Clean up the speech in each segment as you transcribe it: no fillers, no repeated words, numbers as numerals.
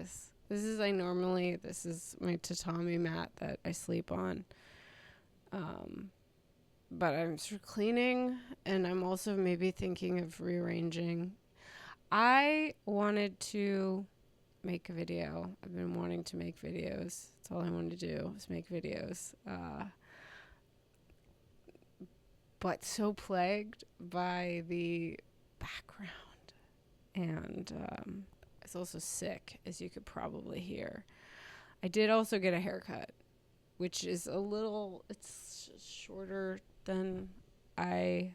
this. This is my tatami mat that I sleep on. But I'm sort of cleaning, and I'm also maybe thinking of rearranging. I wanted to make a video. I've been wanting to make videos. That's all I wanted to do, is make videos. But so plagued by the background. And I was also sick, as you could probably hear. I did also get a haircut, which is it's shorter than I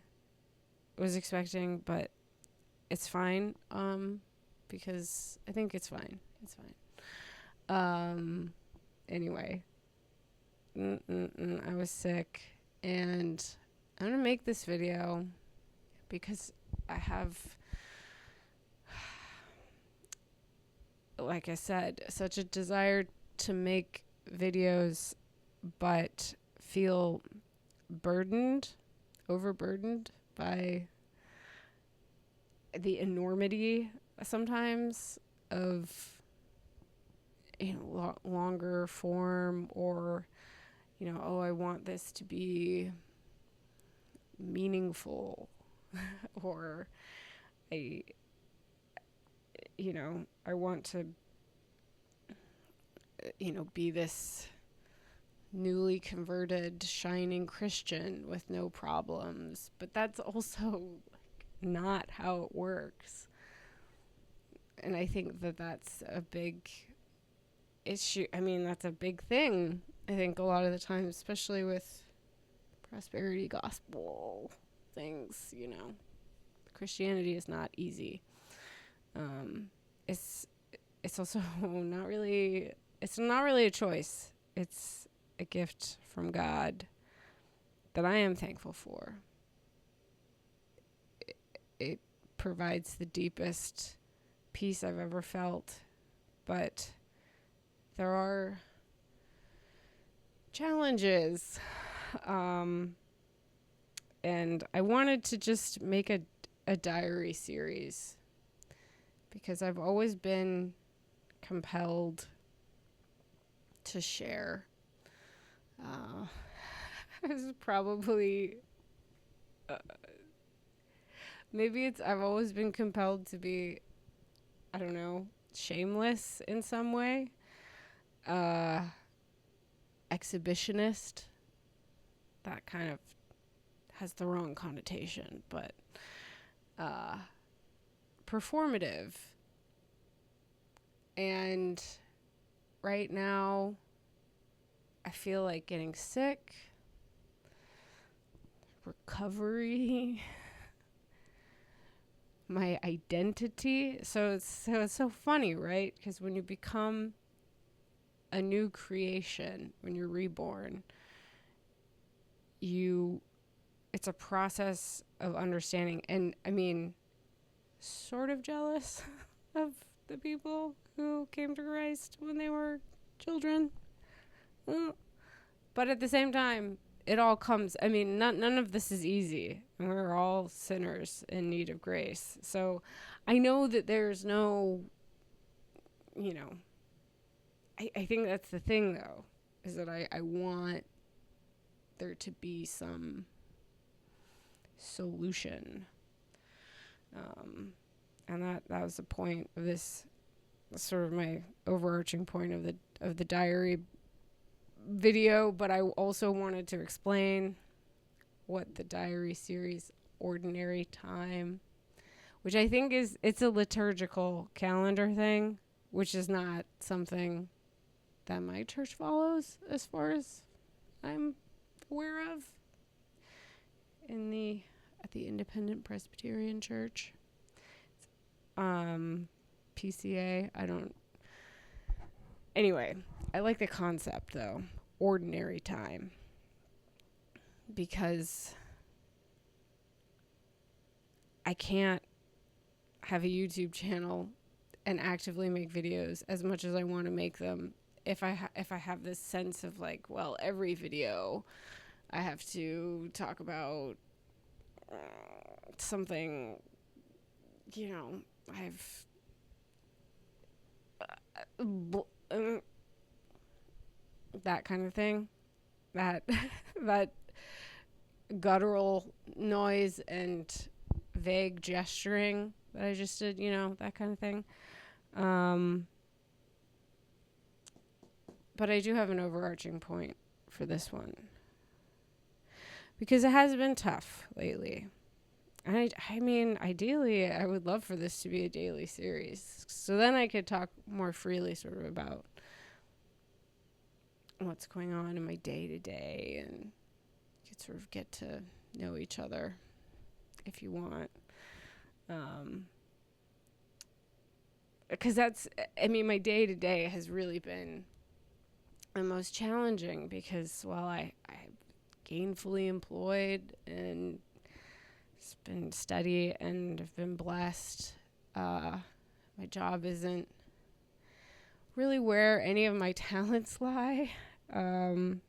was expecting, but it's fine, because I think it's fine. It's fine. Anyway, I was sick, and I'm gonna make this video because I have, like I said, such a desire to make videos, but feel overburdened by the enormity sometimes of, longer form, or, I want this to be meaningful, or I want to, be this newly converted, shining Christian with no problems. But that's also not how it works. And I think that's a big issue. I mean, that's a big thing, I think, a lot of the time, especially with prosperity gospel things, Christianity is not easy. It's also not really a choice. It's a gift from God that I am thankful for. It provides the deepest peace I've ever felt, but there are challenges. And I wanted to just make a diary series, because I've always been compelled to share. It's probably, I've always been compelled to be, I don't know, shameless in some way. Exhibitionist. That kind of has the wrong connotation, but performative. And right now, I feel like getting sick, recovery, my identity. So it's so funny, right? Because when you become a new creation, when you're reborn, it's a process of understanding. And I mean, sort of jealous of the people who came to Christ when they were children. But at the same time, it all comes, none of this is easy. We're all sinners in need of grace. So I know that there's no, I think that's the thing, though, is that I want there to be some solution. And that was the point of this, sort of my overarching point of the diary video. But I also wanted to explain what the diary series Ordinary Time, which I think it's a liturgical calendar thing, which is not something that my church follows, as far as I'm aware of, at the Independent Presbyterian Church. PCA, anyway, I like the concept, though, Ordinary Time, because I can't have a YouTube channel and actively make videos as much as I want to make them if I have this sense of like, well, every video I have to talk about something, that kind of thing, that that guttural noise and vague gesturing that I just did, that kind of thing. But I do have an overarching point for this one, because it has been tough lately. And I mean, ideally, I would love for this to be a daily series, so then I could talk more freely sort of about what's going on in my day-to-day, and you could sort of get to know each other if you want. Because my day-to-day has really been the most challenging, because while I'm gainfully employed and it's been steady and I've been blessed, my job isn't really where any of my talents lie. And,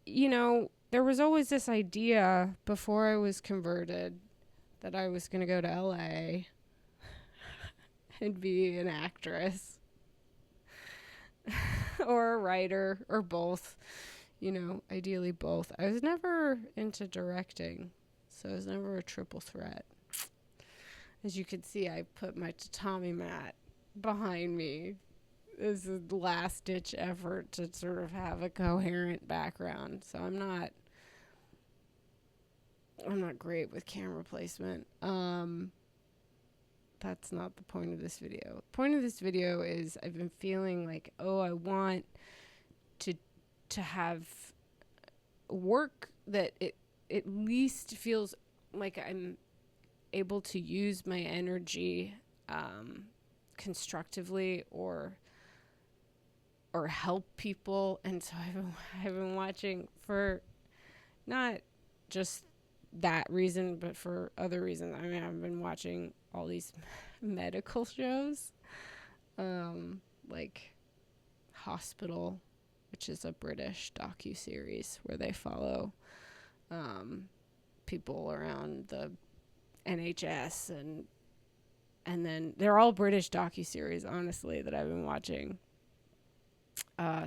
there was always this idea before I was converted that I was going to go to LA and be an actress or a writer, or both, ideally both. I was never into directing, so it was never a triple threat. As you can see, I put my tatami mat behind me. This is the last ditch effort to sort of have a coherent background. So I'm not great with camera placement. That's not the point of this video. The point of this video is I've been feeling like, I want to have work that it at least feels like I'm able to use my energy constructively or help people. And so I've been watching, for not just that reason, but for other reasons. I've been watching all these medical shows, like Hospital, which is a British docu-series where they follow people around the NHS, and then they're all British docu-series, honestly, that I've been watching.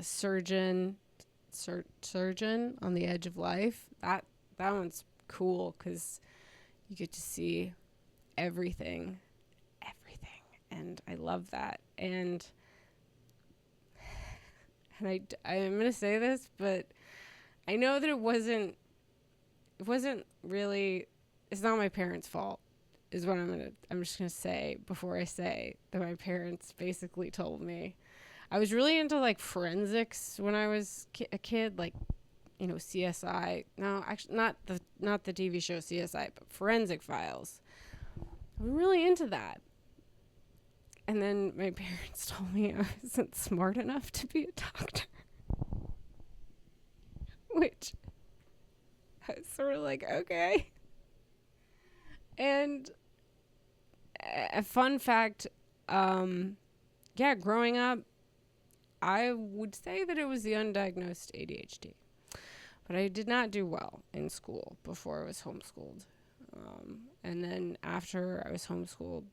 Surgeon on the Edge of Life. That one's cool because you get to see everything, and I love that. And I'm gonna say this, but I know that it wasn't really. It's not my parents' fault, is what I'm just gonna say before I say that my parents basically told me. I was really into like forensics when I was a kid, like, CSI. No, actually, not the TV show CSI, but Forensic Files. I'm really into that. And then my parents told me I wasn't smart enough to be a doctor, which I was sort of like, okay. And a fun fact, growing up, I would say that it was the undiagnosed ADHD. But I did not do well in school before I was homeschooled. And then after I was homeschooled,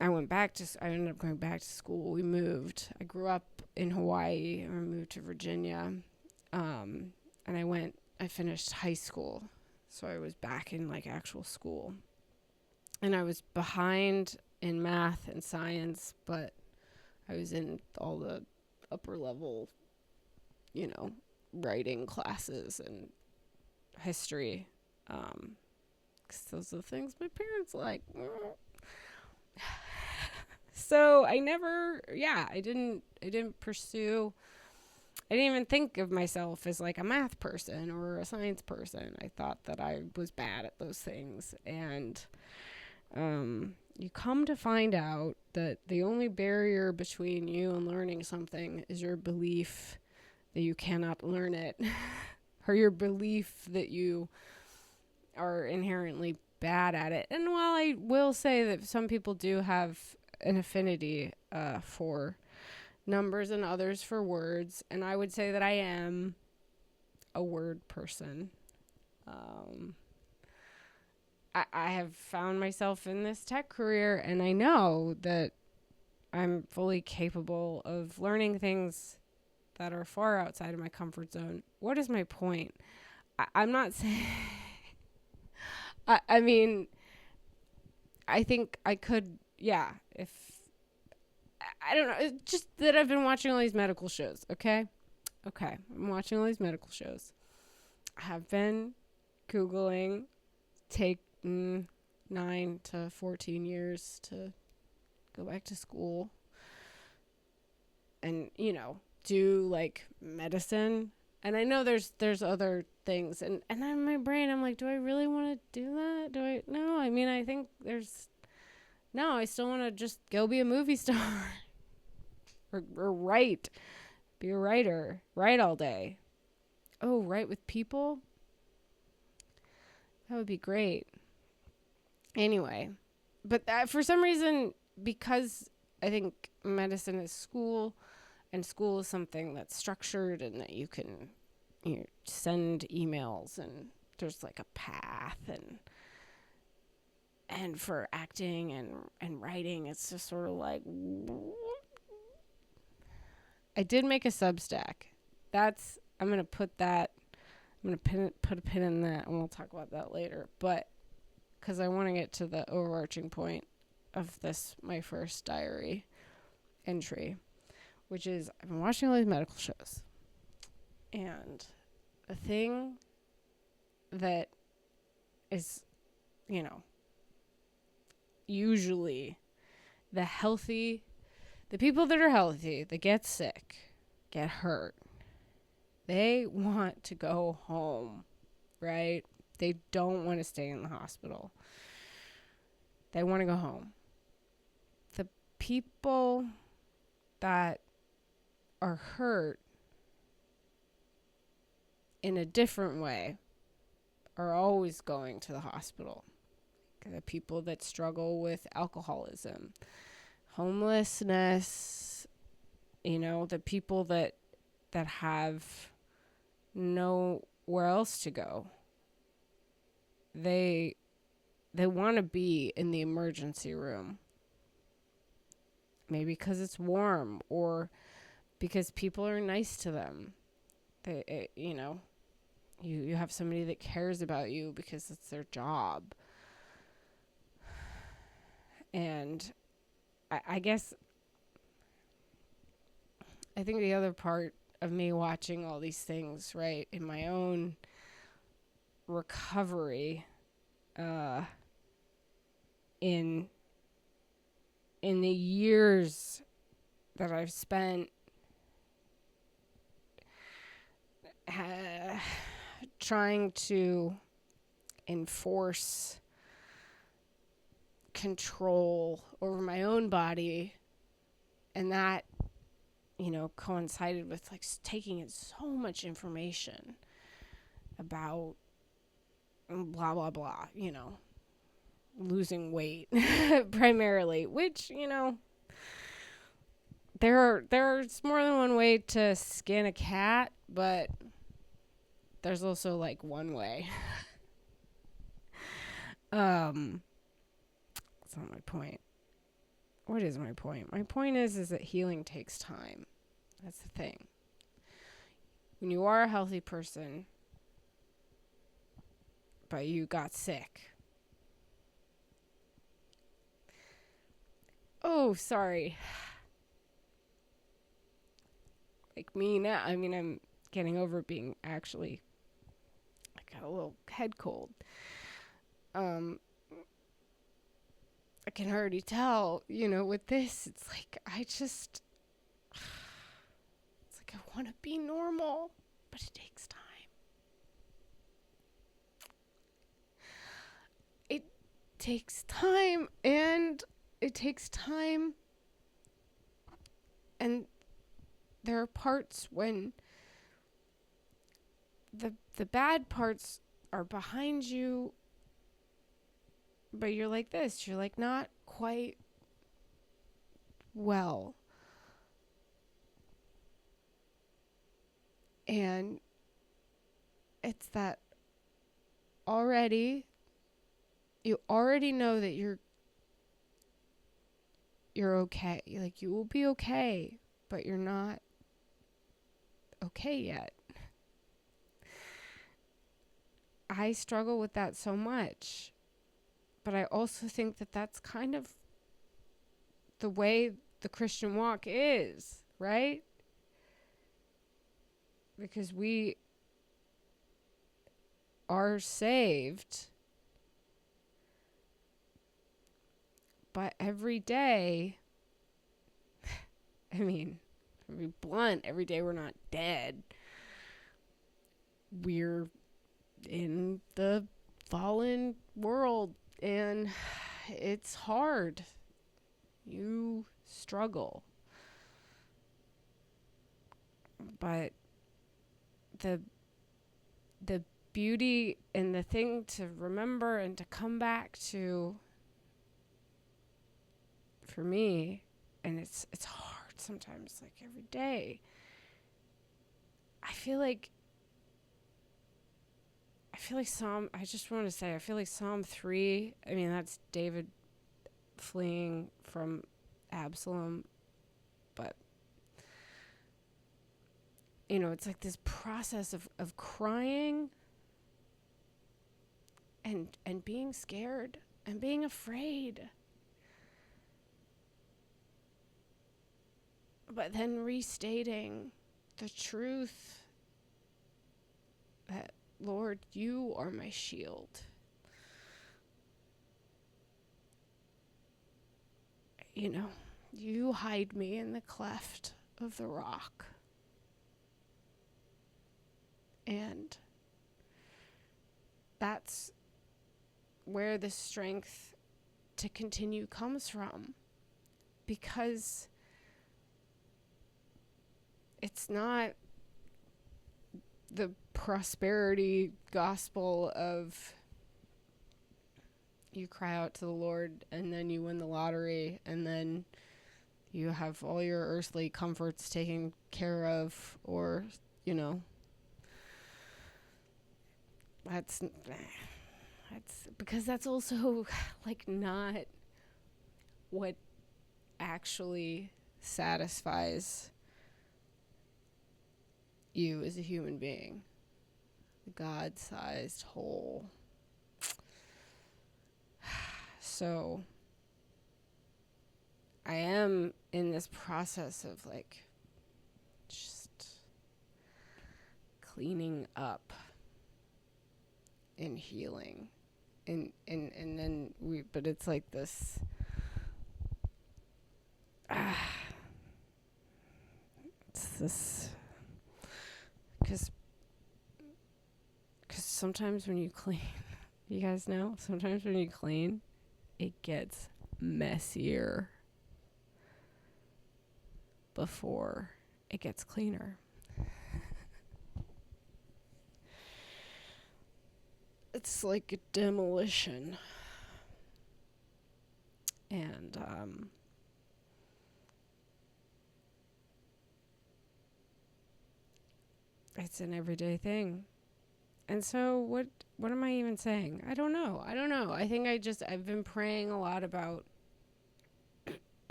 I ended up going back to school. We moved. I grew up in Hawaii and we moved to Virginia. And I finished high school. So I was back in like actual school. And I was behind in math and science, but I was in all the upper level, writing classes and history. 'Cause those are the things my parents like. So I didn't pursue, I didn't even think of myself as like a math person or a science person. I thought that I was bad at those things. And you come to find out that the only barrier between you and learning something is your belief that you cannot learn it, or your belief that you are inherently bad at it. And while I will say that some people do have an affinity for numbers and others for words, and I would say that I am a word person, I have found myself in this tech career, and I know that I'm fully capable of learning things that are far outside of my comfort zone. What is my point? I'm not saying... I mean, I think I could, yeah, if... I don't know. It's just that I've been watching all these medical shows, okay? Okay, I'm watching all these medical shows. I have been Googling take 9 to 14 years to go back to school and, do like medicine. And I know there's other things. And in my brain, I'm like, do I really want to do that? No, I mean, I think I still want to just go be a movie star or write, be a writer, write all day. Oh, write with people? That would be great. Anyway, but for some reason, because I think medicine is school, and school is something that's structured and that you can send emails and there's like a path, and for acting and writing, it's just sort of like... I did make a Substack. I'm going to put a pin in that, and we'll talk about that later. But because I want to get to the overarching point of this, my first diary entry, which is I've been watching all these medical shows. And the thing that is, usually the people that are healthy, that get sick, get hurt, they want to go home, right? They don't want to stay in the hospital. They want to go home. The people that are hurt in a different way are always going to the hospital. The people that struggle with alcoholism, homelessness, the people that have nowhere else to go. They want to be in the emergency room. Maybe because it's warm or because people are nice to them. You have somebody that cares about you because it's their job. And I guess I think the other part of me watching all these things, right, in my own recovery, in the years that I've spent trying to enforce control over my own body, and that coincided with like taking in so much information about blah blah blah, losing weight primarily, which there's more than one way to skin a cat, but there's also like one way. That's not my point. What is my point? My point is that healing takes time. That's the thing. When you are a healthy person, but you got sick. Oh, sorry. Like me now. I mean, I'm getting over being actually... I got a little head cold. I can already tell, with this, it's like, it's like I want to be normal, but it takes time. It takes time, and there are parts when the bad parts are behind you, but you're like this. You're like not quite well. And it's that already you already know that you're okay. Like, you will be okay, but you're not okay yet. I struggle with that so much, but I also think that that's kind of the way the Christian walk is, right? Because we are saved, but every day, I mean, to be blunt, every day we're not dead. We're in the fallen world, and it's hard. You struggle. But the beauty and the thing to remember and to come back to, for me, and it's hard sometimes, like every day, I feel like I just want to say, I feel like Psalm 3, I mean, that's David fleeing from Absalom, but, you know, it's like this process of crying and being scared and being afraid, but then restating the truth that, Lord, you are my shield. You know, you hide me in the cleft of the rock. And that's where the strength to continue comes from. Because it's not the prosperity gospel of you cry out to the Lord and then you win the lottery and then you have all your earthly comforts taken care of, or, you know, that's because that's also like not what actually satisfies you as a human being. The God-sized whole. So I am in this process of like just cleaning up and healing. And then but it's like this it's this, because sometimes when you clean, you guys know, sometimes when you clean, it gets messier before it gets cleaner. It's like a demolition. And it's an everyday thing. And so what am I even saying? I don't know. I think I've been praying a lot about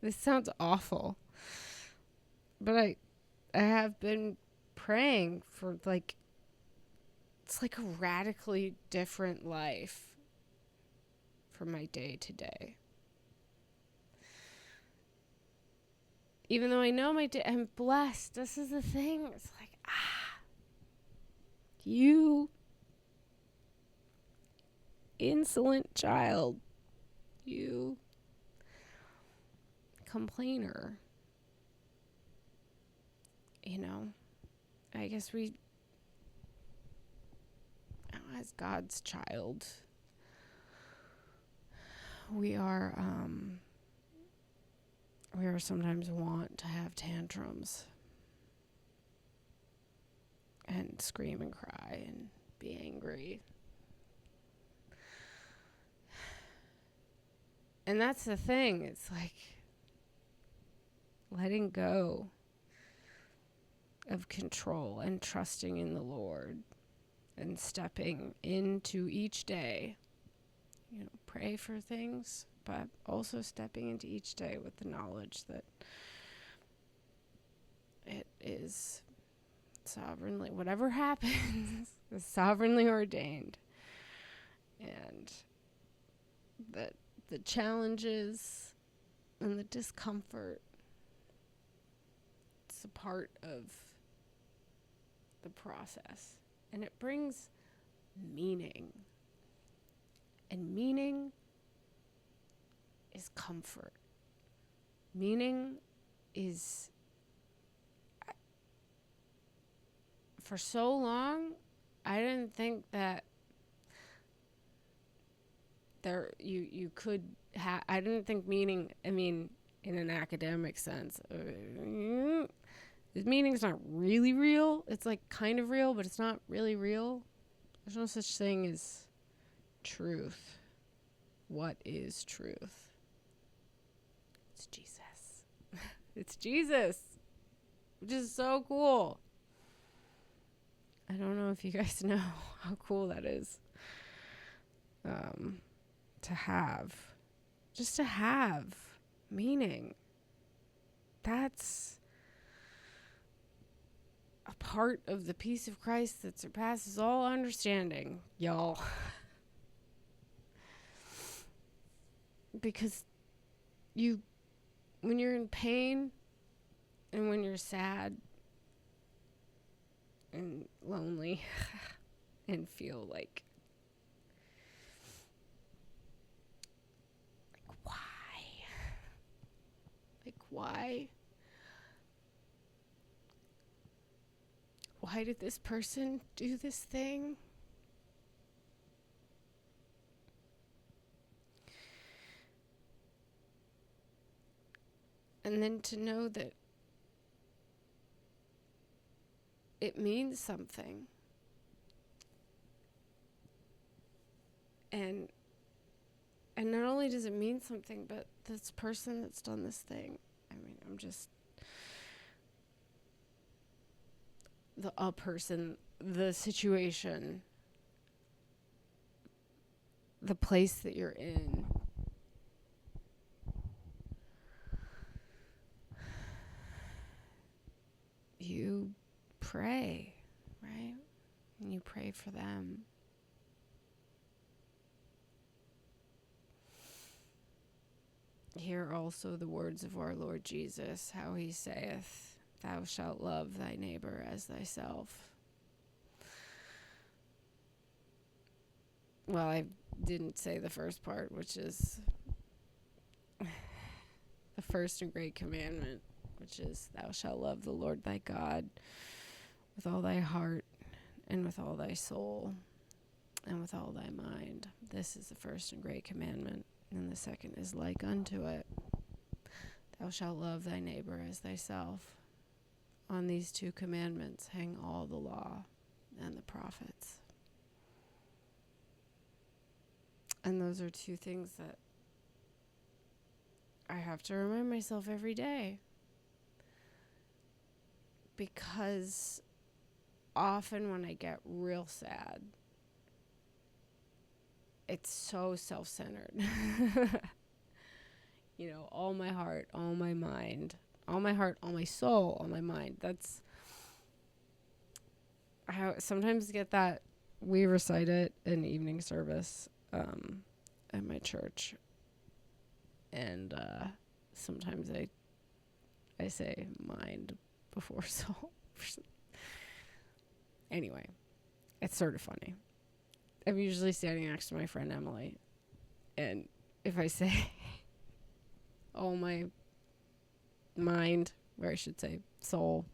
this sounds awful, but I have been praying for, like, it's like a radically different life from my day to day. Even though I know I'm blessed. This is the thing. It's like, you insolent child, you complainer. You know, I guess as God's child, we are sometimes want to have tantrums and scream and cry and be angry. And that's the thing. It's like letting go of control and trusting in the Lord. and stepping into each day. Pray for things, but also stepping into each day with the knowledge that it is sovereignly, whatever happens, is sovereignly ordained. And that the challenges and the discomfort, it's a part of the process. And it brings meaning. And meaning is comfort. Meaning is, for so long, I didn't think that you could have, I didn't think meaning, in an academic sense, meaning's not really real. It's like kind of real, but it's not really real. There's no such thing as truth. What is truth? It's Jesus. It's Jesus, which is so cool. I don't know if you guys know how cool that is. To have meaning. That's a part of the peace of Christ that surpasses all understanding, y'all. Because when you're in pain and when you're sad and lonely and feel like why did this person do this thing? And then to know that it means something. And not only does it mean something, but this person that's done this thing, I'm just a person, the situation, the place that you're in. You pray, right? And you pray for them. Hear also the words of our Lord Jesus, how he saith, "Thou shalt love thy neighbor as thyself." Well, I didn't say the first part, which is the first and great commandment, which is, "Thou shalt love the Lord thy God with all thy heart and with all thy soul and with all thy mind." This is the first and great commandment. And the second is like unto it. Thou shalt love thy neighbor as thyself. On these two commandments hang all the law and the prophets. And those are two things that I have to remind myself every day. Because often when I get real sad, it's so self-centered. All my heart, all my mind, all my heart, all my soul, all my mind. That's, I sometimes get that. We recite it in evening service at my church. And sometimes I say mind before soul. Anyway, it's sort of funny. I'm usually standing next to my friend Emily, and if I say all my mind, or I should say soul,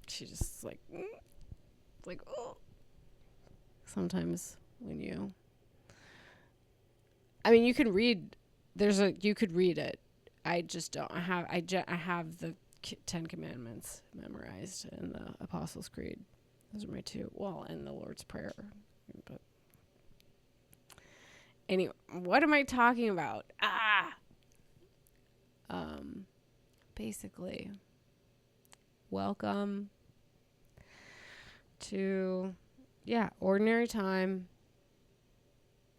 she just like oh. Sometimes when you can read, you could read it. I just don't. I have the 10 Commandments memorized in the Apostles' Creed. Those are my two. Well, and the Lord's Prayer. But anyway, what am I talking about? Basically, welcome to, Ordinary Time,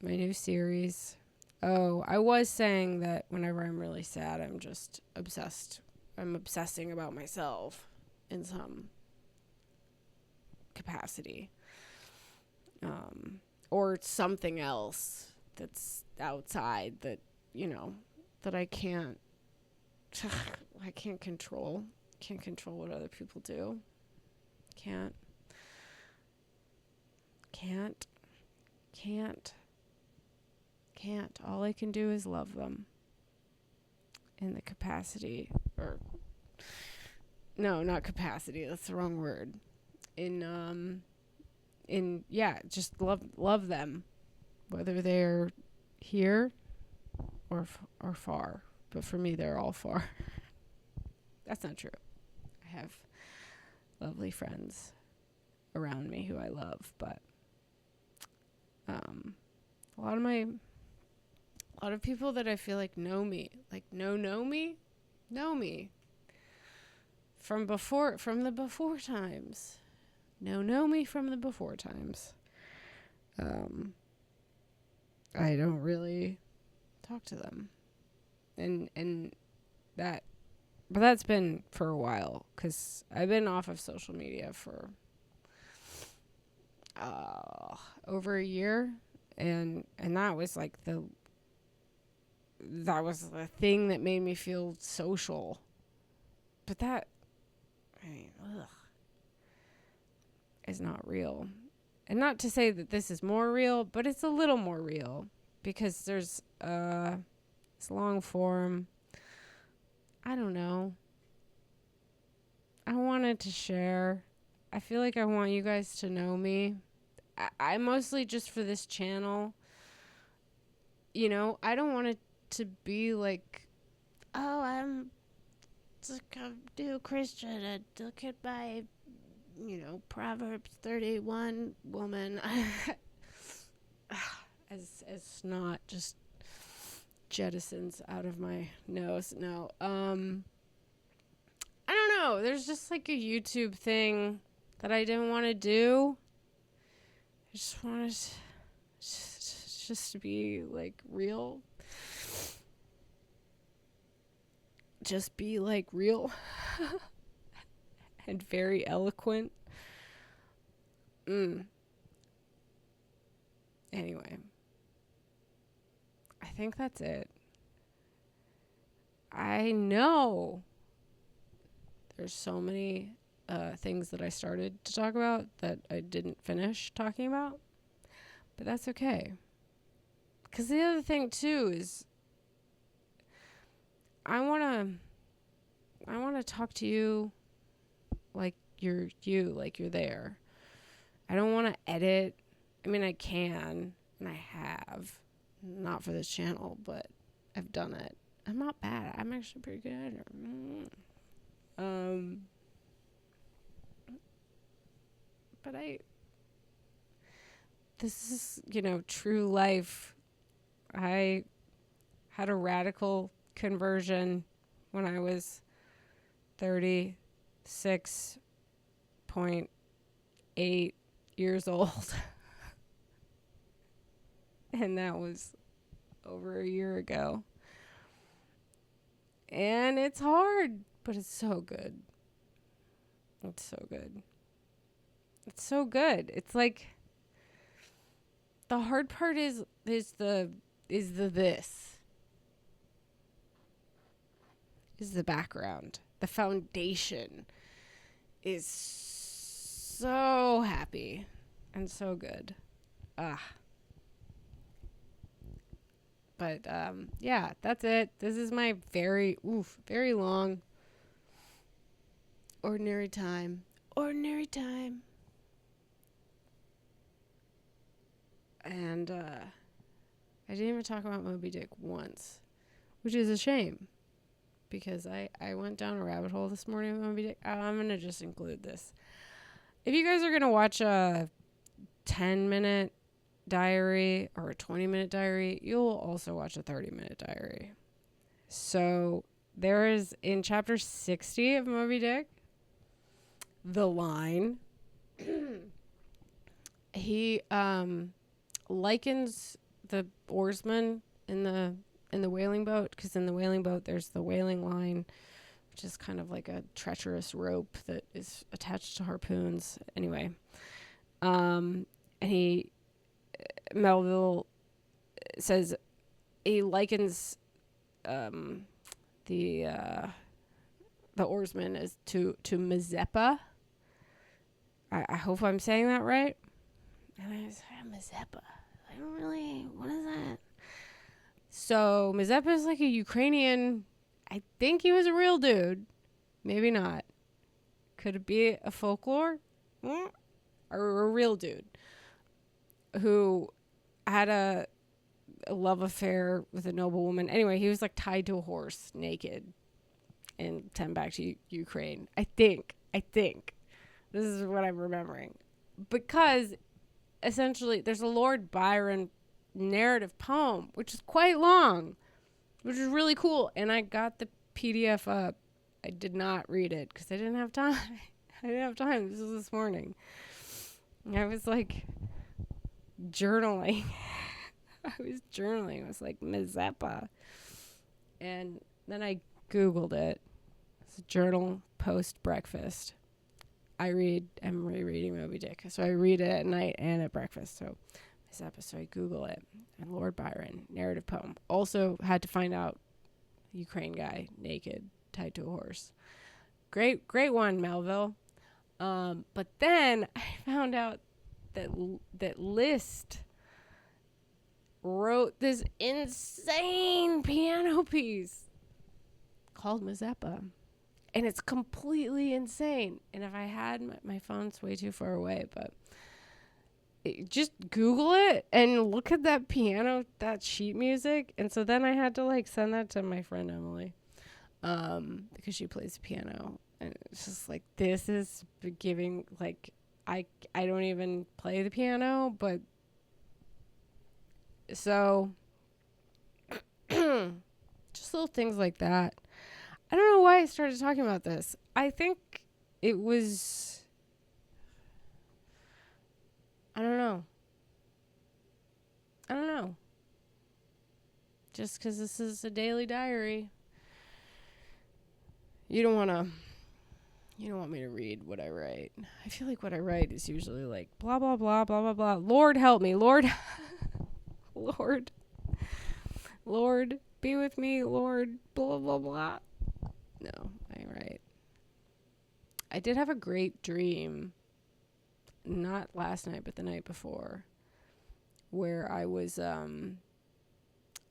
my new series. Oh, I was saying that whenever I'm really sad, I'm just obsessed. I'm obsessing about myself in some capacity. Or something else that's outside that, that I can't control. Can't control what other people do. Can't. All I can do is love them in the capacity, or no, not capacity. That's the wrong word. Just love them, whether they're here or far. But for me, they're all far. That's not true. I have lovely friends around me who I love, but a lot of people that I feel like know me from the before times. Know me from the before times. I don't really talk to them, and that's been for a while, because I've been off of social media for over a year, and that was like the thing that made me feel social. But that, is not real. And not to say that this is more real, but it's a little more real, because there's this long form. I don't know. I wanted to share. I feel like I want you guys to know me. I mostly just for this channel. I don't want it to be like, oh, I'm like a new Christian and look at my, Proverbs 31 woman. as not just jettisons out of my nose. No. I don't know. There's just like a YouTube thing that I didn't want to do. I just wanted just to be like real. Just be like real. And very eloquent. Anyway. I think that's it. I know there's so many things that I started to talk about that I didn't finish talking about. But that's okay. Because the other thing, too, is I want to talk to you like you're there. I don't want to edit. I mean, I can, and I have. Not for this channel, but I've done it. I'm not bad. I'm actually pretty good at it. But this is, true life. I had a radical conversion when I was 36.8 years old. And that was over a year ago. And it's hard, but it's so good. It's so good. It's so good. It's like the hard part is the background. The foundation is so happy and so good. But, that's it. This is my very long ordinary time. And, I didn't even talk about Moby Dick once, which is a shame, because I went down a rabbit hole this morning with Moby Dick. I'm going to just include this. If you guys are going to watch a 10-minute diary or a 20-minute diary, you'll also watch a 30-minute diary. So there is, in chapter 60 of Moby Dick, the line he likens the oarsman in the whaling boat, because in the whaling boat there's the whaling line, which is kind of like a treacherous rope that is attached to harpoons. Anyway, and Melville says he likens the oarsman as to Mazeppa. I hope I'm saying that right. And I was Mazeppa. I don't really. What is that? So Mazeppa is like a Ukrainian. I think he was a real dude. Maybe not. Could it be a folklore? Or a real dude who had a love affair with a noblewoman. Anyway, he was like tied to a horse, naked, and sent back to Ukraine. I think. This is what I'm remembering. Because essentially there's a Lord Byron narrative poem, which is quite long, which is really cool. And I got the PDF up. I did not read it because I didn't have time. This was this morning. I was like journaling. It was like Mazeppa. And then I Googled it. It's a journal post breakfast. I'm rereading Moby Dick. So I read it at night and at breakfast. So Mazeppa, so I Google it. And Lord Byron, narrative poem. Also had to find out Ukraine guy, naked, tied to a horse. Great one, Melville. But then I found out that Liszt wrote this insane piano piece called Mazeppa. And it's completely insane. And if I had my phone's way too far away, but just Google it and look at that piano, that sheet music. And so then I had to like send that to my friend Emily, because she plays the piano. And it's just like, this is giving, like, I don't even play the piano, but so just little things like that. I don't know why I started talking about this. I think it was, I don't know. Just because this is a daily diary. You don't want me to read what I write. I feel like what I write is usually like blah, blah, blah, blah, blah, blah. Lord help me. Lord, Lord, be with me. Lord, blah, blah, blah. No, I ain't right. I did have a great dream, not last night, but the night before, where I was at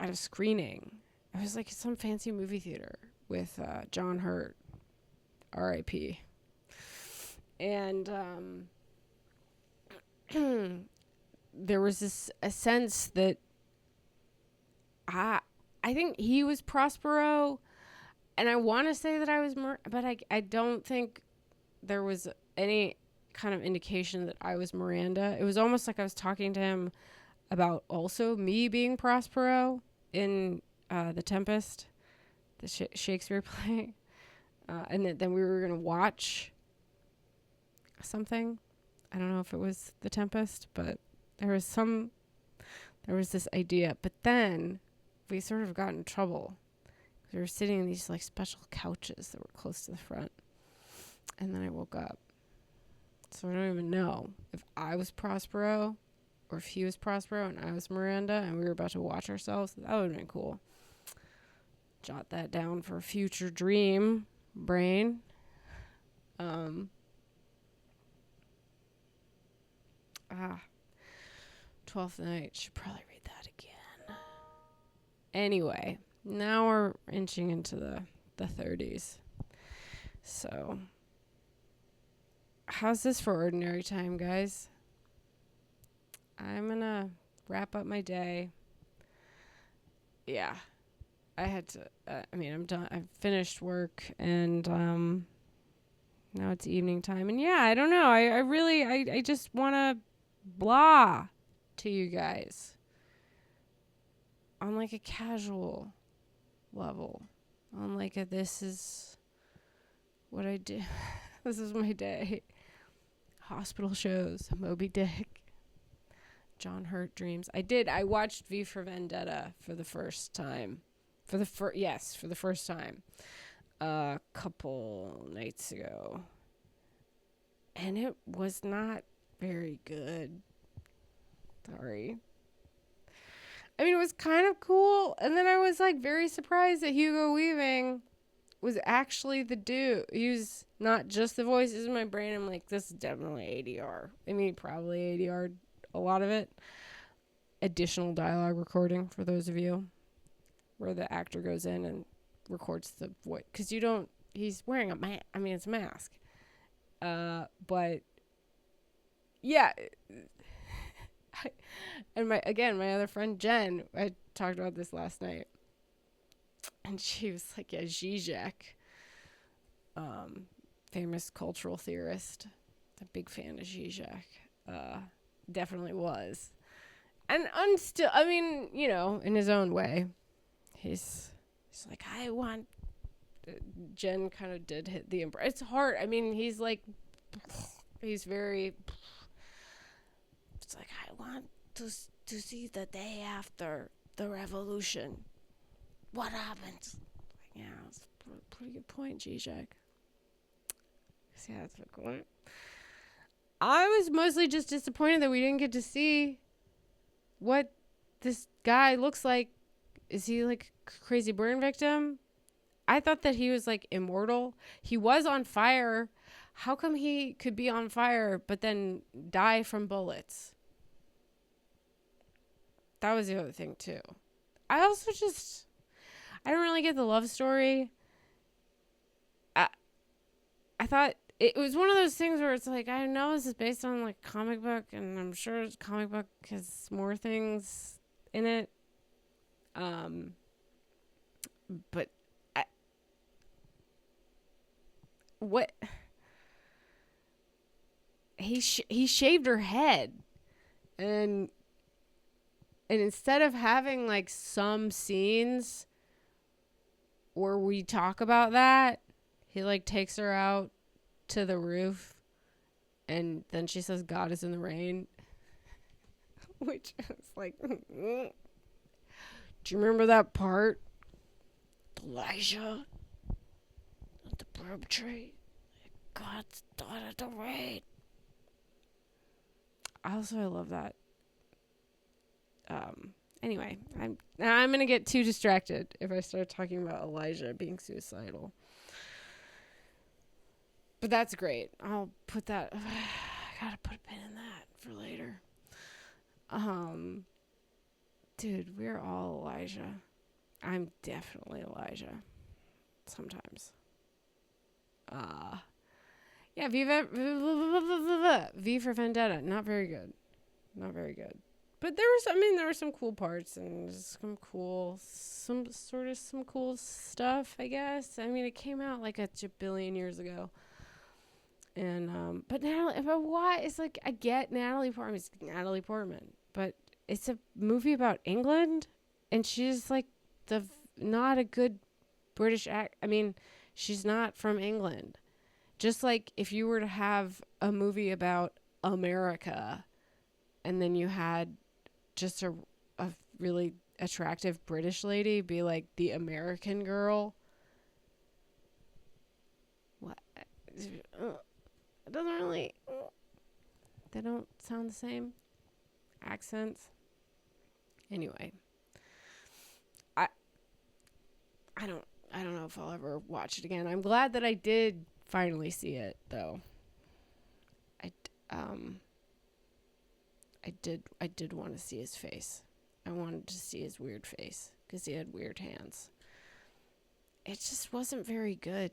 a screening. I was like at some fancy movie theater with John Hurt, R.I.P. And there was a sense that I think he was Prospero. And I want to say that I was, but I don't think there was any kind of indication that I was Miranda. It was almost like I was talking to him about also me being Prospero in The Tempest, the Shakespeare play. And then we were going to watch something. I don't know if it was The Tempest, but there was this idea. But then we sort of got in trouble. We were sitting in these like special couches that were close to the front. And then I woke up. So I don't even know if I was Prospero or if he was Prospero and I was Miranda and we were about to watch ourselves. That would have been cool. Jot that down for a future dream, brain. 12th Night. Should probably read that again. Anyway. Now we're inching into the 30s. So, how's this for ordinary time, guys? I'm going to wrap up my day. Yeah. I had to, I'm done. I've finished work and now it's evening time. And yeah, I don't know. I just want to blah to you guys on like a casual level, on like this is what I do. This is my day. Hospital shows, Moby Dick, John Hurt Dreams. I watched V for Vendetta for the first time. For the first time. A couple nights ago. And it was not very good. Sorry. I mean, it was kind of cool. And then I was like very surprised that Hugo Weaving was actually the dude. He was not just the voices in my brain. I'm like, this is definitely ADR. I mean, probably ADR a lot of it. Additional dialogue recording for those of you, where the actor goes in and records the voice. Because he's wearing it's a mask. But yeah. And my other friend Jen, I talked about this last night. And she was like, yeah, Zizek, famous cultural theorist, a big fan of Zizek, definitely was. And I'm still, I mean, you know, in his own way, he's like, I want, Jen kind of did hit the, it's hard. I mean, he's like, he's very, it's like, I want to see the day after the revolution. What happens? Yeah, that's a pretty good point, Zizek. Yeah, that's a good point. I was mostly just disappointed that we didn't get to see what this guy looks like. Is he like a crazy burn victim? I thought that he was like immortal. He was on fire. How come he could be on fire but then die from bullets? That was the other thing too. I also just, I don't really get the love story. I thought it was one of those things where it's like, I know this is based on like comic book, and I'm sure comic book has more things in it. But what he shaved her head, and instead of having like some scenes where we talk about that, he like takes her out to the roof, and then she says God is in the rain, which is like, do you remember that part? Elijah, the burb tree, God started the rain. I love that. Anyway, I'm gonna get too distracted if I start talking about Elijah being suicidal. But that's great. I'll put that. I gotta put a pin in that for later. Dude, we're all Elijah. I'm definitely Elijah. Sometimes. Yeah, V for Vendetta. Not very good. But there were some cool parts and some cool stuff, I guess. I mean, it came out like a billion years ago. And, but why? It's like, I get Natalie Portman, but it's a movie about England, and she's like not a good British I mean, she's not from England. Just like if you were to have a movie about America, and then you had just a really attractive British lady be like the American girl. What? It doesn't really. They don't sound the same. Accents. Anyway. I don't know if I'll ever watch it again. I'm glad that I did finally see it, though. I did want to see his face. I wanted to see his weird face because he had weird hands. It just wasn't very good.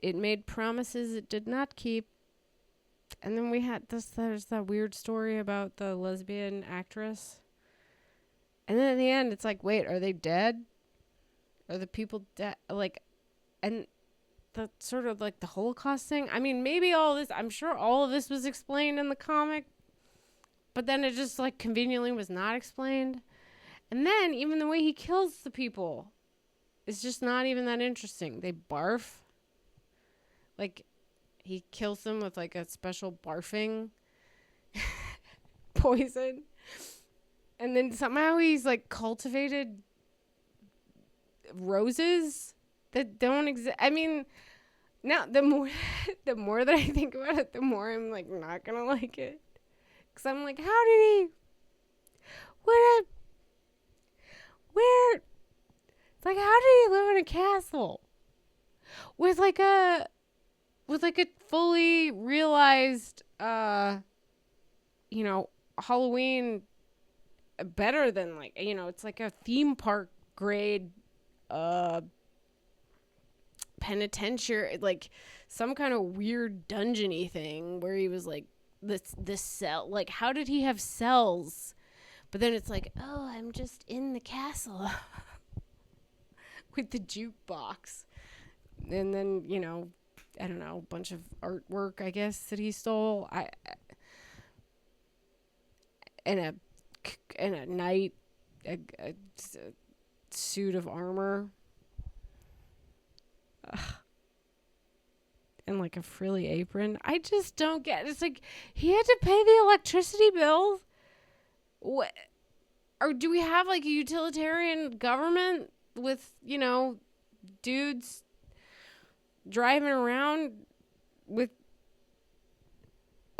It made promises it did not keep. And then there's that weird story about the lesbian actress. And then at the end, it's like, wait, are they dead? Are the people dead? Like, and the sort of like the Holocaust thing. I mean, maybe I'm sure all of this was explained in the comic, but then it just like conveniently was not explained. And then even the way he kills the people is just not even that interesting. They barf. Like, he kills them with like a special barfing poison. And then somehow he's like cultivated roses that don't exist. I mean, now the more that I think about it, the more I'm like not gonna like it. Cause I'm like, how did he? Where? It's like, how did he live in a castle with like a fully realized, Halloween better than like, it's like a theme park grade, penitentiary, like some kind of weird dungeony thing where he was like this cell. Like, how did he have cells? But then it's like, oh, I'm just in the castle with the jukebox. And then, I don't know, a bunch of artwork, I guess, that he stole. And a knight, a suit of armor. And like a frilly apron. I just don't get it. It's like he had to pay the electricity bill. What? Or do we have like a utilitarian government with, dudes driving around with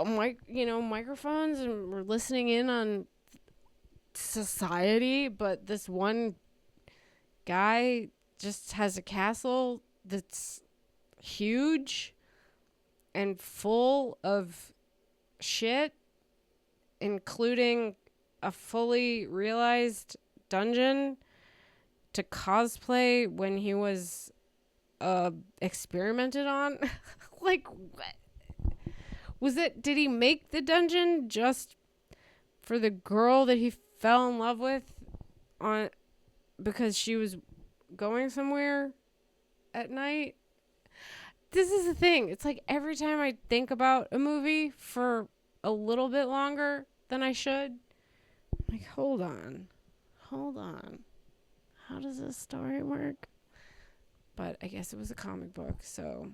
microphones and we're listening in on society, but this one guy just has a castle that's huge and full of shit, including a fully realized dungeon to cosplay when he was experimented on. Like, what? Did he make the dungeon just for the girl that he fell in love with because she was going somewhere at night? This is the thing. It's like every time I think about a movie for a little bit longer than I should, I'm like, hold on. How does this story work? But I guess it was a comic book, so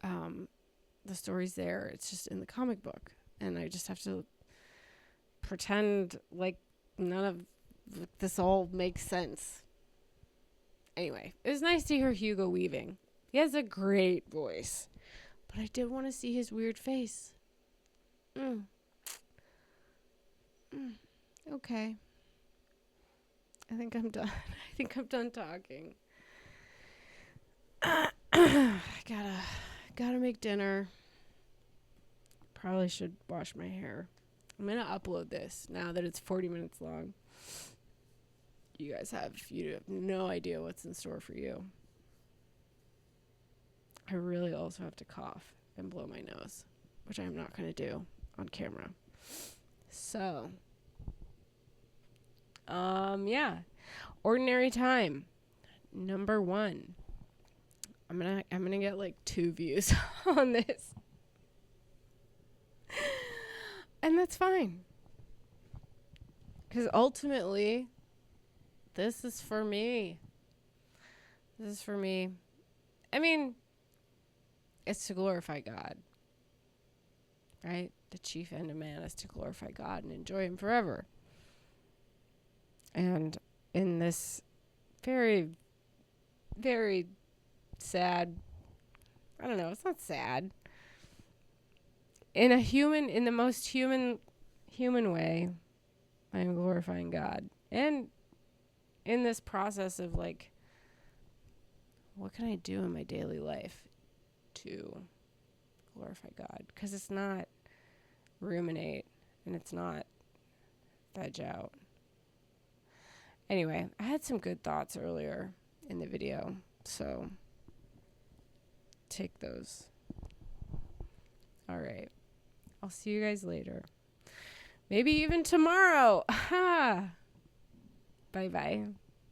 the story's there. It's just in the comic book. And I just have to pretend like none of this all makes sense. Anyway, it was nice to hear Hugo Weaving. He has a great voice. But I did want to see his weird face. Okay. I think I'm done. I think I'm done talking. I gotta make dinner. Probably should wash my hair. I'm gonna upload this now that it's 40 minutes long. You have no idea what's in store for you. I really also have to cough and blow my nose, which I'm not gonna do on camera. So, yeah. Ordinary Time, number 1. I'm gonna get like 2 views on this. And that's fine. Because ultimately, this is for me. I mean, it's to glorify God. Right? The chief end of man is to glorify God and enjoy him forever. And in this very, very sad, I don't know, it's not sad. In the most human way, I am glorifying God. And in this process of like, what can I do in my daily life to glorify God? Because it's not ruminate and it's not veg out. Anyway, I had some good thoughts earlier in the video, so take those. All right. I'll see you guys later. Maybe even tomorrow. Bye-bye.